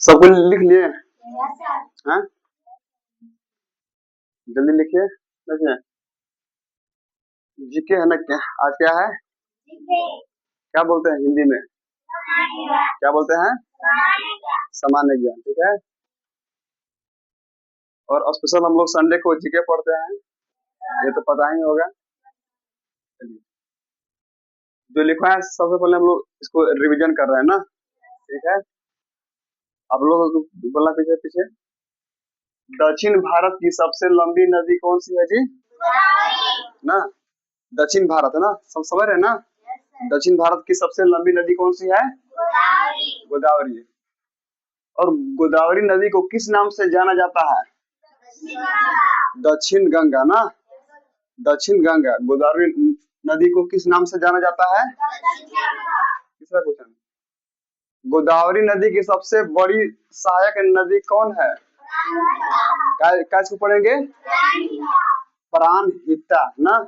सब कुछ लिख लिए? हाँ, जल्दी लिखिए। देखिए, जीके है ना, क्या आज क्या है? क्या बोलते हैं हिंदी में? क्या बोलते हैं? सामान्य ज्ञान, ठीक है। और स्पेशल हम लोग संडे को जीके पढ़ते हैं, ये तो पता ही होगा। चलिए, जो लिखा है सबसे पहले हम लोग इसको रिवीजन कर रहे हैं ना, ठीक है। आप लोग बोलना पीछे पीछे। दक्षिण भारत की सबसे लंबी नदी कौन सी है जी? ना, दक्षिण भारत है ना, सब समझ रहे हैं ना। दक्षिण भारत की सबसे लंबी नदी कौन सी है? गोदावरी। और गोदावरी नदी को किस नाम से जाना जाता है? दक्षिण गंगा ना, दक्षिण गंगा। गोदावरी नदी को किस नाम से जाना जाता है? तीसरा क्वेश्चन, गोदावरी नदी की सबसे बड़ी सहायक नदी कौन है? क्या इसको पढ़ेंगे? प्राणहिता ना,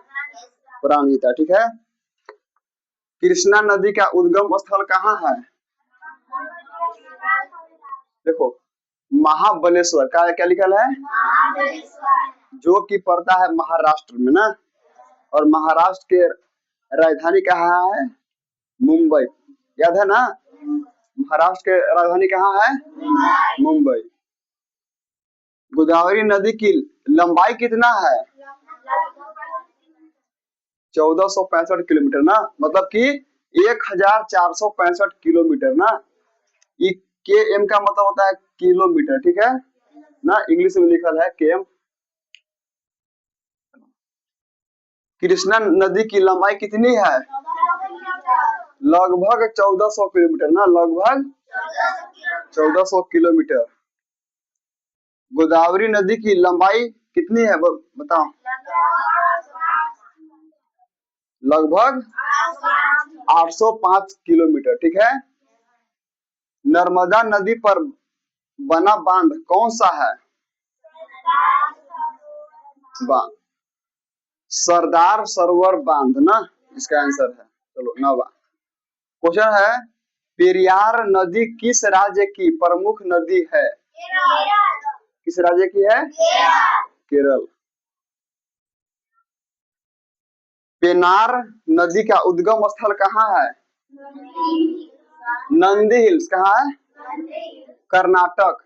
प्राणहिता, ठीक है। कृष्णा नदी का उद्गम स्थल कहाँ है? देखो, महाबलेश्वर का क्या लिखा है? जो कि पड़ता है महाराष्ट्र में ना, और महाराष्ट्र के राजधानी कहाँ है? मुंबई, याद है ना। महाराष्ट्र के राजधानी कहाँ है? मुंबई। गोदावरी नदी की लंबाई कितना है? 1465 किलोमीटर ना, मतलब कि 1465 किलोमीटर ना। ये के एम का मतलब होता है किलोमीटर, ठीक है ना, इंग्लिश में लिखा है के एम। कृष्णा नदी की लंबाई कितनी है? लगभग 1400 किलोमीटर ना, लगभग 1400 किलोमीटर। गोदावरी नदी की लंबाई कितनी है बताओ? लगभग 805 किलोमीटर, ठीक है। नर्मदा नदी पर बना बांध कौन सा है? बांध सरदार सरोवर बांध ना, इसका आंसर है। चलो, नवा क्वेश्चन है, पेरियार नदी किस राज्य की प्रमुख नदी है? किस राज्य की है? केरल। पेनार नदी का उद्गम स्थल कहाँ है? नंदी हिल्स कहाँ है? कर्नाटक।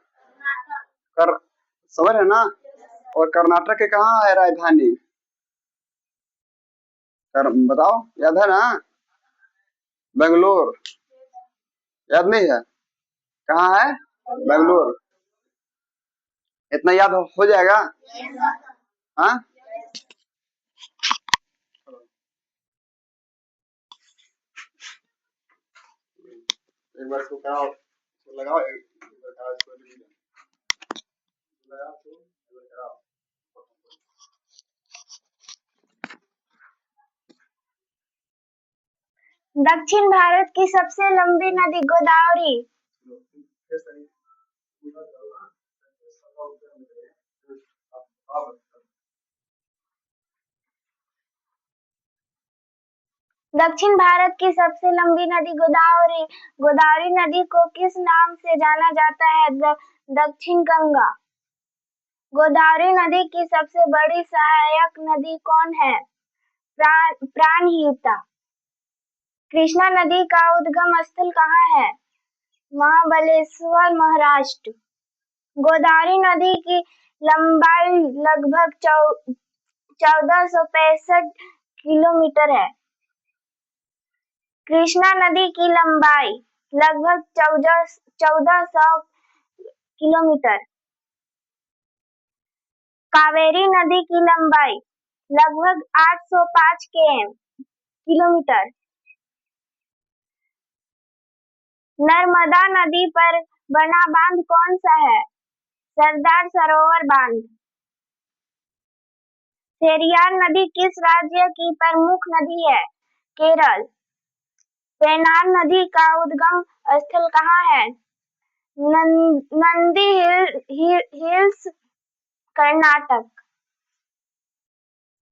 समझ रहे ना। और कर्नाटक के कहाँ है राजधानी? बताओ, याद है ना? बेंगलोर। याद नहीं है? कहाँ है? बेंगलोर। इतना याद हो जाएगा? हाँ, एक बार इसको कराओ, लगाओ, एक बार कराओ, इसको लगाओ, एक बार कराओ। दक्षिण भारत की सबसे लंबी नदी गोदावरी। दक्षिण भारत की सबसे लंबी नदी गोदावरी। गोदावरी नदी को किस नाम से जाना जाता है? दक्षिण गंगा। गोदावरी नदी की सबसे बड़ी सहायक नदी कौन है? प्राणहिता। कृष्णा नदी का उद्गम स्थल कहाँ है? महाबलेश्वर, महाराष्ट्र। गोदावरी नदी की लंबाई लगभग 1465 किलोमीटर है। कृष्णा नदी की लंबाई लगभग 1400 किलोमीटर। कावेरी नदी की लंबाई लगभग 805 किलोमीटर। नर्मदा नदी पर बना बांध कौन सा है? सरदार सरोवर बांध। पेरियार नदी किस राज्य की प्रमुख नदी है? केरल। पेनार नदी का उद्गम स्थल कहाँ है? नंदी हिल्स, कर्नाटक।